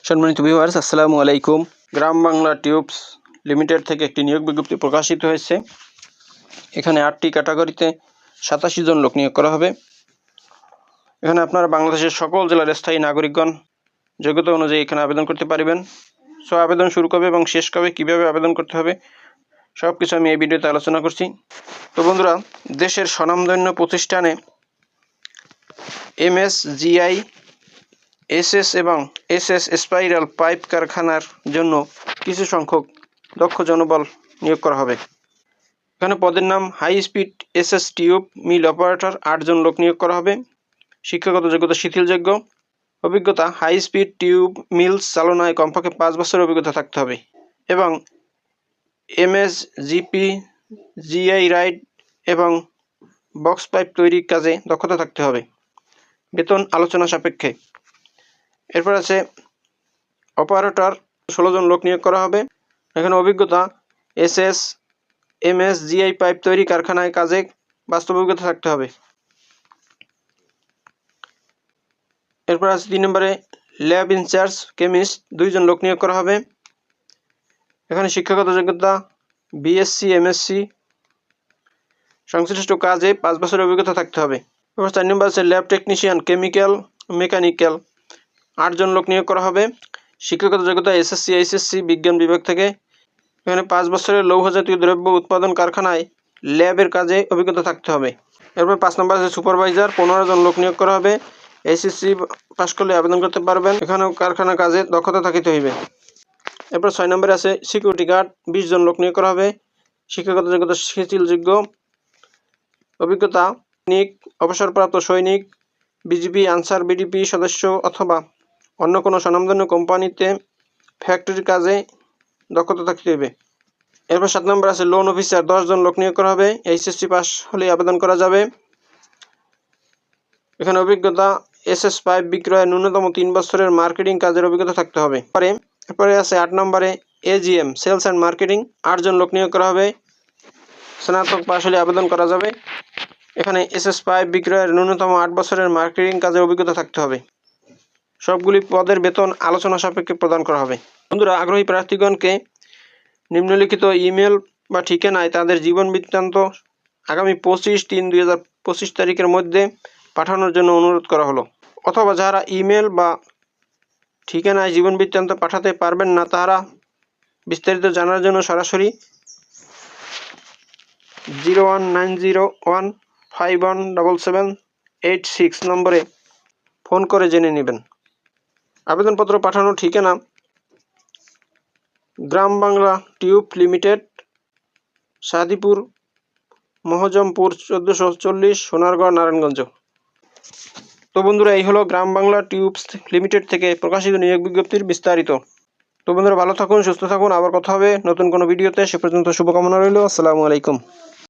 সম্মানিত ভিউয়ার্স, আসসালামু আলাইকুম। গ্রাম বাংলা টিউবস লিমিটেড থেকে একটি নিয়োগ বিজ্ঞপ্তি প্রকাশিত হয়েছে। এখানে 8টি ক্যাটাগরিতে 87 জন লোক নিয়োগ করা হবে। এখানে আপনারা বাংলাদেশের সকল জেলার স্থায়ী নাগরিকগণ যোগ্যতা অনুযায়ী এখানে আবেদন করতে পারবেন। সো আবেদন শুরু কবে এবং শেষ কবে, কীভাবে আবেদন করতে হবে, সব কিছু আমি এই ভিডিওতে আলোচনা করছি। তো বন্ধুরা, দেশের স্বনামধন্য প্রতিষ্ঠানে MSGI, SS এবং SS স্পাইরাল পাইপ কারখানার জন্য কিছু সংখ্যক দক্ষ জনবল নিয়োগ করা হবে। এখানে পদের নাম হাই স্পিড SS টিউব মিল অপারেটর, 8 জন লোক নিয়োগ করা হবে। শিক্ষাগত যোগ্যতা শিথিলযোগ্য। অভিজ্ঞতা হাই স্পিড টিউব মিলস চালনায় কমপক্ষে 5 বছরের অভিজ্ঞতা থাকতে হবে এবং MSGP GI রাইড এবং বক্স পাইপ তৈরির কাজে দক্ষতা থাকতে হবে। বেতন আলোচনা সাপেক্ষে। এরপর আছে অপারেটর, 16 জন লোক নিয়োগ করা হবে। এখানে অভিজ্ঞতা SS MSGI পাইপ তৈরি কারখানায় কাজে বাস্তব অভিজ্ঞতা থাকতে হবে। এরপর আছে 3 নম্বরে ল্যাব ইনচার্জ কেমিস্ট, 2 জন লোক নিয়োগ করা হবে। এখানে শিক্ষাগত যোগ্যতা BSc MSc, সংশ্লিষ্ট কাজে 5 বছরের অভিজ্ঞতা থাকতে হবে। এরপর 4 নম্বর আছে ল্যাব টেকনিশিয়ান কেমিক্যাল মেকানিক্যাল, 8 জন লোক নিয়োগ করা হবে। শিক্ষাগত যোগ্যতা SSC HSC বিজ্ঞান বিভাগ থেকে। এখানে 5 বছরের লৌহজাতীয় দ্রব্য উৎপাদন কারখানায় ল্যাবের কাজে অভিজ্ঞতা থাকতে হবে। এরপর 5 নম্বর আছে সুপারভাইজার, 15 জন লোক নিয়োগ করা হবে। SSC পাস করলে আবেদন করতে পারবেন। এখানেও কারখানা কাজে দক্ষতা থাকিতে হইবে। এরপর 6 নম্বরে আছে সিকিউরিটি গার্ড, 20 জন লোক নিয়োগ করা হবে। শিক্ষাগত যোগ্যতা শিথিলযোগ্য। অভিজ্ঞতা সৈনিক, অবসরপ্রাপ্ত সৈনিক, বিজিবি আনসার বিডিপি সদস্য অথবা অন্য কোনো স্বনামধন্য কোম্পানিতে ফ্যাক্টরির কাজে দক্ষতা থাকতে হবে। এরপর 7 নম্বর আছে লোন অফিসার, 10 জন লোক নিয়োগ করা হবে। HSC পাস হলে আবেদন করা যাবে। এখানে অভিজ্ঞতা SS পাইপ বিক্রয়ের ন্যূনতম 3 বছরের মার্কেটিং কাজের অভিজ্ঞতা থাকতে হবে। এরপরে আছে 8 নম্বরে AGM সেলস অ্যান্ড মার্কেটিং, 8 জন লোক নিয়োগ করা হবে। স্নাতক পাস হলে আবেদন করা যাবে। এখানে SS পাইপ বিক্রয়ের ন্যূনতম 8 বছরের মার্কেটিং কাজের অভিজ্ঞতা থাকতে হবে। সবগুলি পদের বেতন আলোচনা সাপেক্ষে প্রদান করা হবে। বন্ধুরা, আগ্রহী প্রার্থীগণকে নিম্নলিখিত ইমেল বা ঠিকানায় তাদের জীবন বৃত্তান্ত আগামী 25/3/2025 তারিখের মধ্যে পাঠানোর জন্য অনুরোধ করা হলো। অথবা যারা ইমেল বা ঠিকানায় জীবন বৃত্তান্ত পাঠাতে পারবেন না, তারা বিস্তারিত জানার জন্য সরাসরি 01901517786 নম্বরে ফোন করে জেনে নেবেন। আবেদনপত্র পাঠানোর ঠিকানা গ্রাম বাংলা টিউব লিমিটেড, সাদিপুর মহজমপুর 1440, সোনারগড়, নারায়ণগঞ্জ। তো বন্ধুরা, এই হলো গ্রাম বাংলা টিউবস লিমিটেড থেকে প্রকাশিত নিয়োগ বিজ্ঞপ্তির বিস্তারিত। তো বন্ধুরা, ভালো থাকুন, সুস্থ থাকুন। আবার কথা হবে নতুন কোনো ভিডিওতে। সে পর্যন্ত শুভকামনা রইল। আসসালামু আলাইকুম।